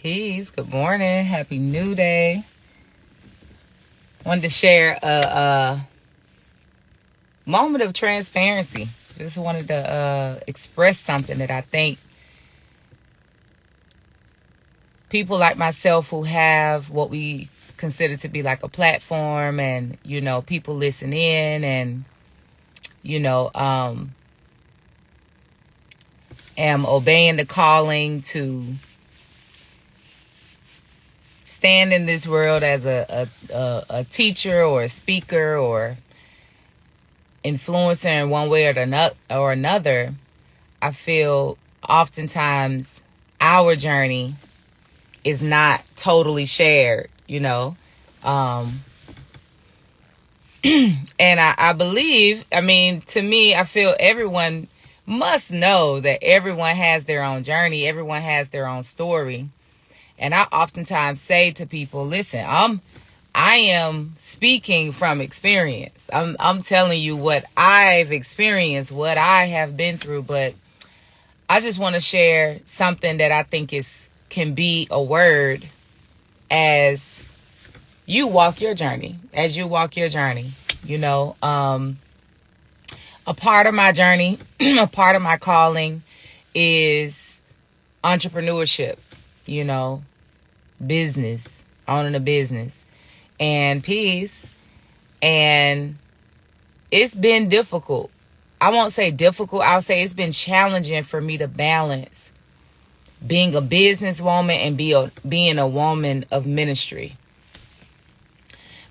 Peace. Good morning. Happy New Day. Wanted to share a moment of transparency. Just wanted to express something that I think people like myself who have what we consider to be like a platform, and people listen in, and am obeying the calling to stand in this world as a teacher or a speaker or influencer in one way or another. I feel oftentimes our journey is not totally shared, and I believe, to me, I feel everyone must know that everyone has their own journey. Everyone has their own story. And I oftentimes say to people, listen, I am speaking from experience. I'm telling you what I've experienced, what I have been through, but I just want to share something that I think can be a word as you walk your journey. A part of my journey, a part of my calling is entrepreneurship, business, owning a business, and peace. And it's been difficult. I won't say difficult. I'll say it's been challenging for me to balance being a businesswoman and being a woman of ministry.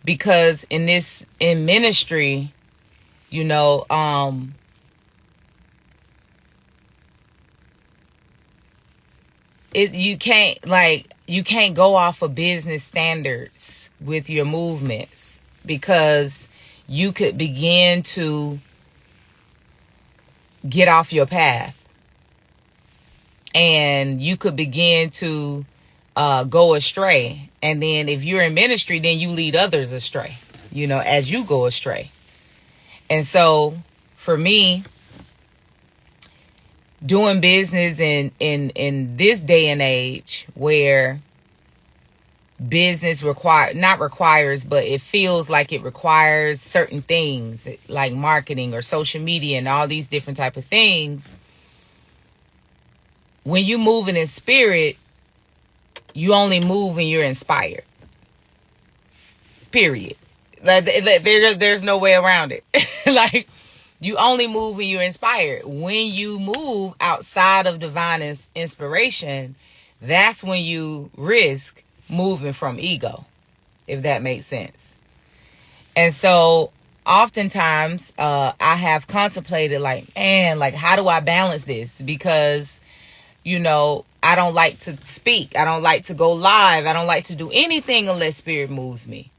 Because in ministry, you can't go off of business standards with your movements, because you could begin to get off your path, and you could begin to go astray. And then if you're in ministry, then you lead others astray, as you go astray. And so for me, doing business in this day and age where business but it feels like it requires certain things like marketing or social media and all these different type of things. When you moving in spirit, you only move when you're inspired. Period. There's no way around it. Like, you only move when you're inspired. When you move outside of divine inspiration, that's when you risk moving from ego, if that makes sense. And so oftentimes I have contemplated how do I balance this? Because, I don't like to speak. I don't like to go live. I don't like to do anything unless spirit moves me.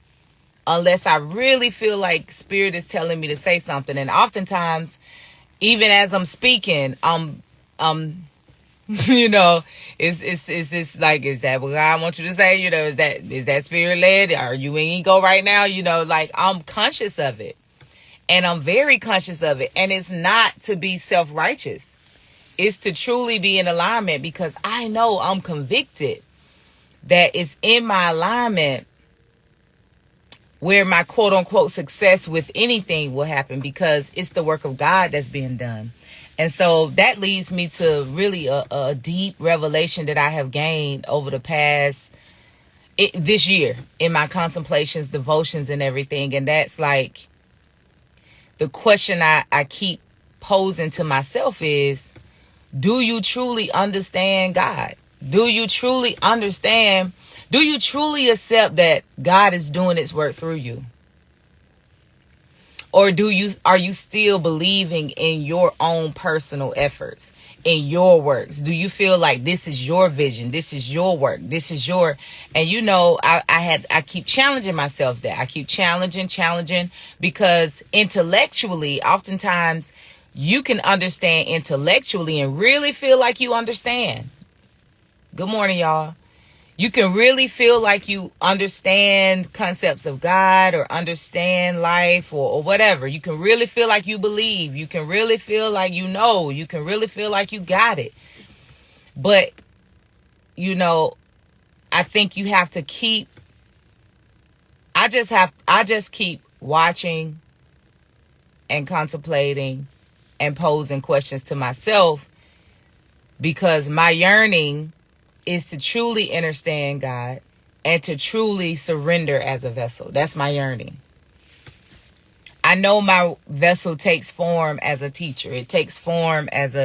Unless I really feel like spirit is telling me to say something. And oftentimes, even as I'm speaking, it's like, is that what God wants you to say? Is that spirit led? Are you in ego right now? I'm conscious of it, and I'm very conscious of it. And it's not to be self-righteous. It's to truly be in alignment, because I know, I'm convicted that it's in my alignment where my quote unquote success with anything will happen, because it's the work of God that's being done. And so that leads me to really a deep revelation that I have gained over the past this year in my contemplations, devotions, and everything. And that's like the question I keep posing to myself is, do you truly understand God? Do you truly understand? Do you truly accept that God is doing its work through you? Or are you still believing in your own personal efforts, in your works? Do you feel like this is your vision? This is your work. This is and I keep challenging myself that. I keep challenging, because intellectually, oftentimes you can understand intellectually and really feel like you understand. Good morning, y'all. You can really feel like you understand concepts of God or understand life or whatever. You can really feel like you believe. You can really feel like you know. You can really feel like you got it. But, I think you have to keep, I just keep watching and contemplating and posing questions to myself, because my yearning is to truly understand God and to truly surrender as a vessel. That's my yearning. I know my vessel takes form as a teacher. It takes form as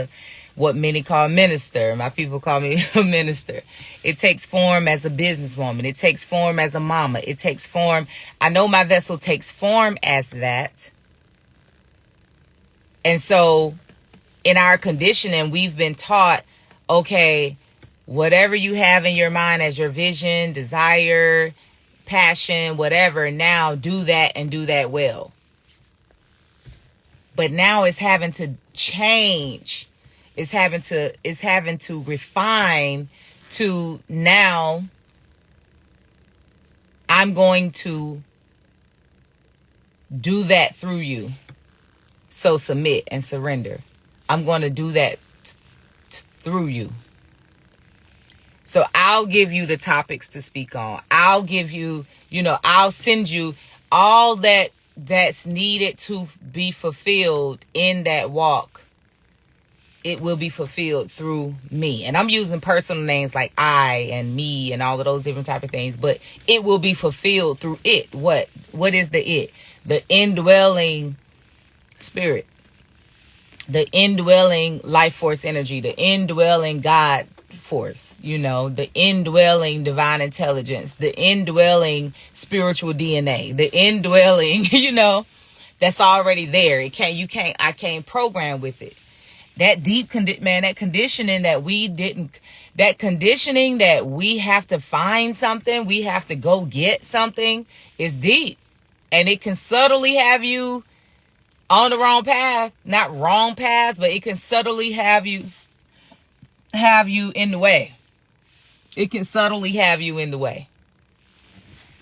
what many call minister. My people call me a minister. It takes form as a businesswoman. It takes form as a mama. It takes form. I know my vessel takes form as that. And so in our conditioning, we've been taught, okay, whatever you have in your mind as your vision, desire, passion, whatever, now do that and do that well. But now it's having to change. It's having to refine to now I'm going to do that through you. So submit and surrender. I'm going to do that through you. So I'll give you the topics to speak on. I'll give you, I'll send you all that's needed to be fulfilled in that walk. It will be fulfilled through me. And I'm using personal names like I and me and all of those different type of things, but it will be fulfilled through it. What is the it? The indwelling spirit, the indwelling life force energy, the indwelling God force, the indwelling divine intelligence, the indwelling spiritual DNA, the indwelling, that's already there. I can't program with it. That deep that conditioning that we have to find something, we have to go get something, is deep. And it can subtly have you on the wrong path, not wrong path, but it can subtly have you in the way. It can subtly have you in the way.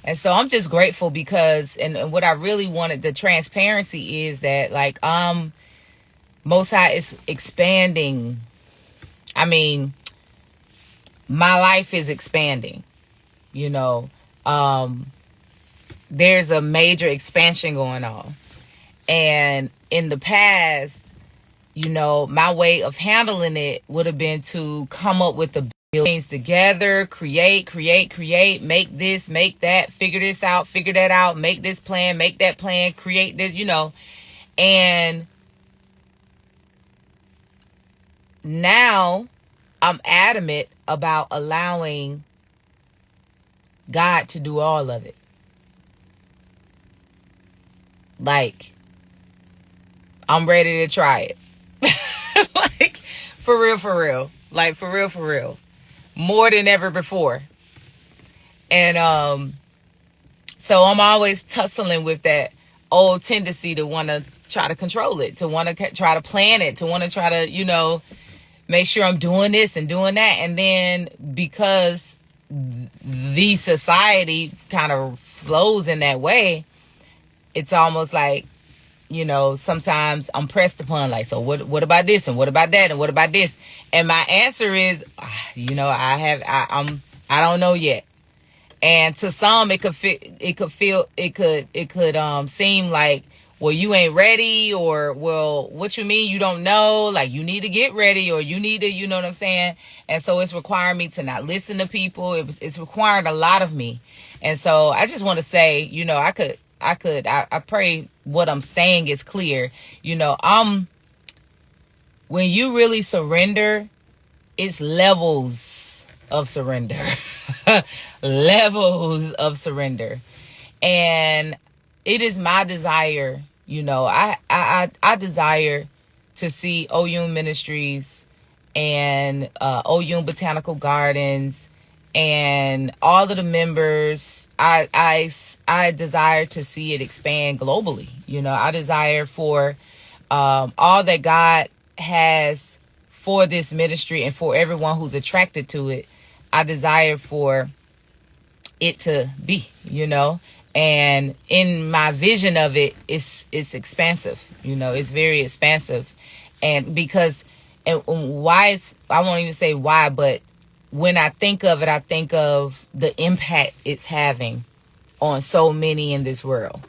And so I'm just grateful because, and what I really wanted, the transparency is that Most High is expanding. I mean, my life is expanding, there's a major expansion going on. And in the past, my way of handling it would have been to come up with the things together, create, make this, make that, figure this out, figure that out, make this plan, make that plan, create this, and now I'm adamant about allowing God to do all of it. Like, I'm ready to try it. Like, for real. Like, for real. More than ever before. And so I'm always tussling with that old tendency to want to try to control it, to want to try to plan it, to want to try to, make sure I'm doing this and doing that. And then because the society kind of flows in that way, it's almost like, sometimes I'm pressed upon, like, so what about this? And what about that? And what about this? And my answer is, I don't know yet. And to some, it could seem like, well, you ain't ready, or, well, what you mean you don't know? Like, you need to get ready, or you need to, you know what I'm saying? And so it's requiring me to not listen to people. It's requiring a lot of me. And so I just want to say, I pray what I'm saying is clear. When you really surrender, it's levels of surrender. Levels of surrender. And it is my desire, I desire to see Oyun Ministries and Oyun Botanical Gardens and all of the members. I desire to see it expand globally. I desire for all that God has for this ministry and for everyone who's attracted to it. I desire for it to be, and in my vision of it, it's expansive. It's very expansive. And because, and why I won't even say why, but when I think of it, I think of the impact it's having on so many in this world,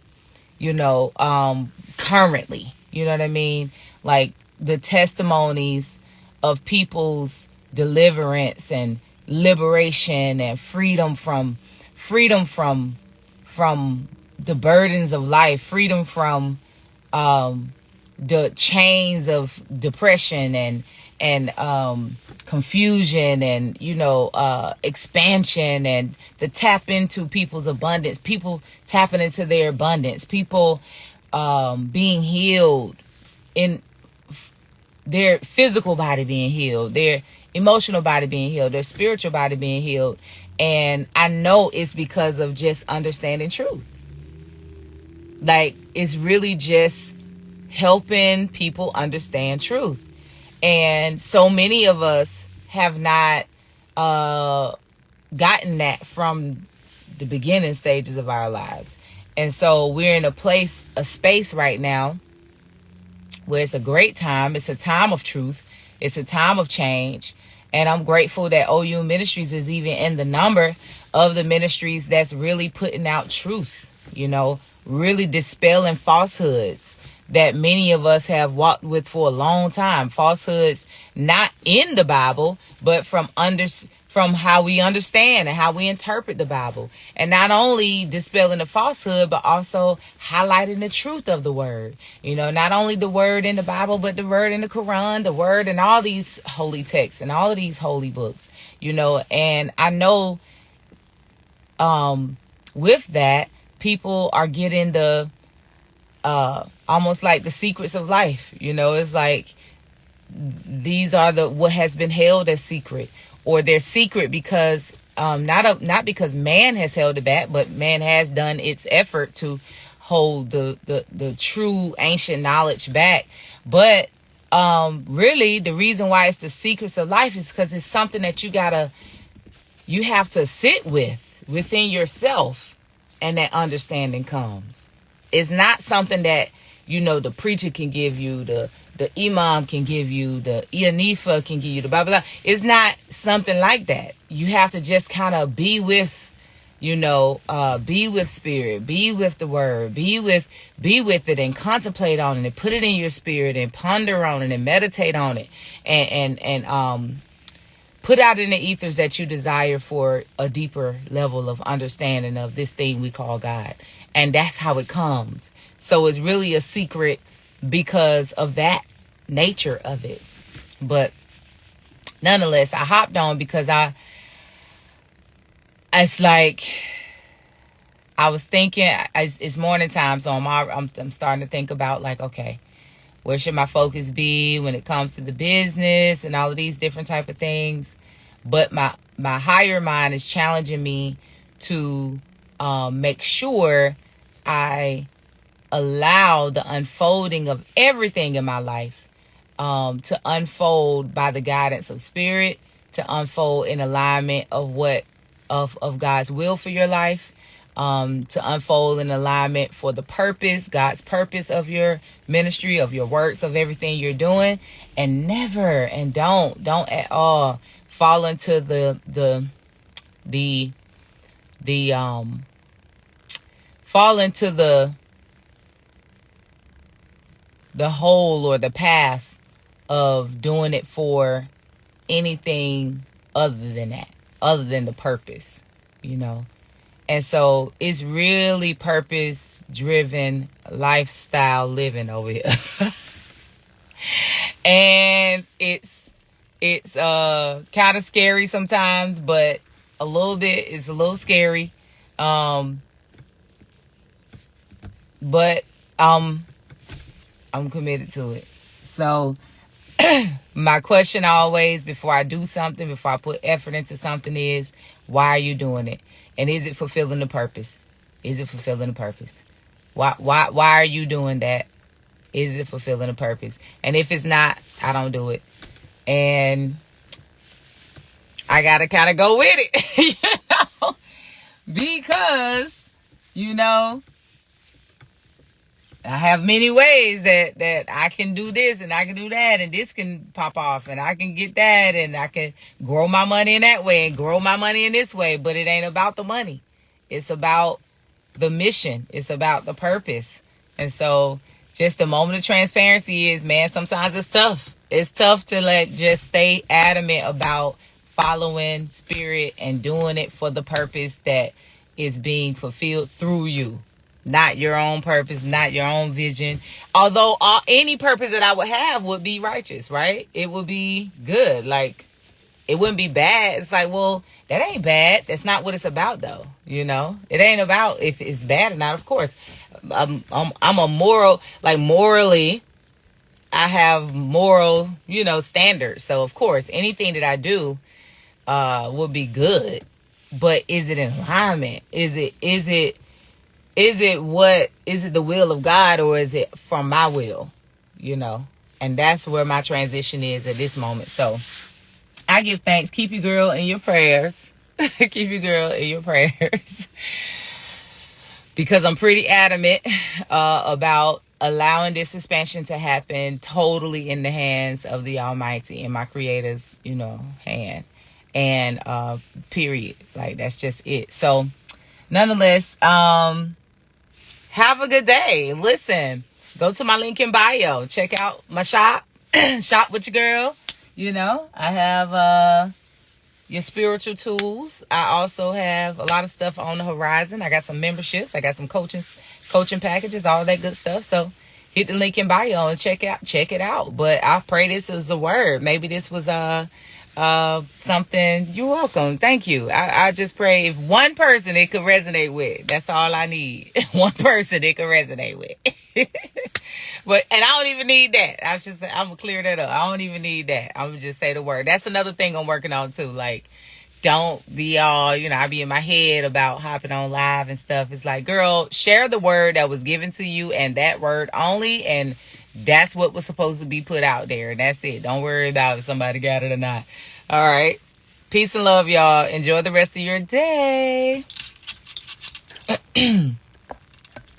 currently, you know what I mean? Like the testimonies of people's deliverance and liberation and freedom from the burdens of life, freedom from the chains of depression and confusion and expansion, and the tap into people's abundance, people tapping into their abundance, people being healed in their physical body, being healed, their emotional body being healed, their spiritual body being healed. And I know it's because of just understanding truth. Like, it's really just helping people understand truth. And so many of us have not gotten that from the beginning stages of our lives. And so we're in a space right now where it's a great time. It's a time of truth. It's a time of change. And I'm grateful that OU Ministries is even in the number of the ministries that's really putting out truth, really dispelling falsehoods that many of us have walked with for a long time. Falsehoods not in the Bible, but from how we understand and how we interpret the Bible. And not only dispelling the falsehood, but also highlighting the truth of the word. Not only the word in the Bible, but the word in the Quran, the word in all these holy texts and all of these holy books, and I know with that, people are getting the almost like the secrets of life. It's like these are what has been held as secret, or they're secret because not because man has held it back, but man has done its effort to hold the true ancient knowledge back. But really, the reason why it's the secrets of life is because it's something that you have to sit within yourself, and that understanding comes. It's not something that the preacher can give you, the imam can give you, the Ianifa can give you, the blah, blah, blah. It's not something like that. You have to just kind of be with, be with spirit, be with the word, be with it, and contemplate on it, and put it in your spirit, and ponder on it, and meditate on it, and put out in the ethers that you desire for a deeper level of understanding of this thing we call God. And that's how it comes. So it's really a secret because of that nature of it. But nonetheless, I hopped on because it's like, I was thinking, it's morning time, so I'm starting to think about, like, okay, where should my focus be when it comes to the business and all of these different type of things? But my higher mind is challenging me to make sure I allow the unfolding of everything in my life to unfold by the guidance of spirit, to unfold in alignment of God's will for your life, to unfold in alignment for the purpose, God's purpose of your ministry, of your works, of everything you're doing. And never, and don't at all fall into fall into the hole or the path of doing it for anything other than that, other than the purpose, And so it's really purpose driven lifestyle living over here. And it's kind of scary sometimes, but it's a little scary. But I'm committed to it. So my question always, before I do something, before I put effort into something, is, why are you doing it? And is it fulfilling the purpose? Is it fulfilling the purpose? Why are you doing that? Is it fulfilling the purpose? And if it's not, I don't do it. And I got to kind of go with it, because, I have many ways that I can do this and I can do that and this can pop off and I can get that and I can grow my money in that way and grow my money in this way. But it ain't about the money. It's about the mission. It's about the purpose. And so just the moment of transparency is, man, sometimes it's tough. It's tough to just stay adamant about following spirit and doing it for the purpose that is being fulfilled through you. Not your own purpose, not your own vision. Although any purpose that I would have would be righteous, right? It would be good. Like, it wouldn't be bad. It's like, well, that ain't bad. That's not what it's about, though. You know, it ain't about if it's bad or not. Of course, I'm a moral, like morally, I have moral, standards. So of course, anything that I do would be good. But is it in alignment? Is it the will of God, or is it from my will? And that's where my transition is at this moment. So I give thanks. Keep your girl in your prayers. Keep your girl in your prayers. Because I'm pretty adamant about allowing this expansion to happen totally in the hands of the Almighty, in my Creator's, hand. And period. Like, that's just it. So nonetheless, have a good day. Listen, go to my link in bio. Check out my shop. Shop with your girl. I have your spiritual tools. I also have a lot of stuff on the horizon. I got some memberships. I got some coaching packages, all that good stuff. So hit the link in bio and check it out. But I pray this is a word. Maybe this was something. You're welcome. Thank you. I just pray if one person it could resonate with. That's all I need. One person it could resonate with. And I don't even need that. I'm gonna clear that up. I don't even need that. I'm gonna just say the word. That's another thing I'm working on too. Like, don't be all, I be in my head about hopping on live and stuff. It's like, girl, share the word that was given to you and that word only. And that's what was supposed to be put out there. And that's it. Don't worry about if somebody got it or not. All right. Peace and love, y'all. Enjoy the rest of your day.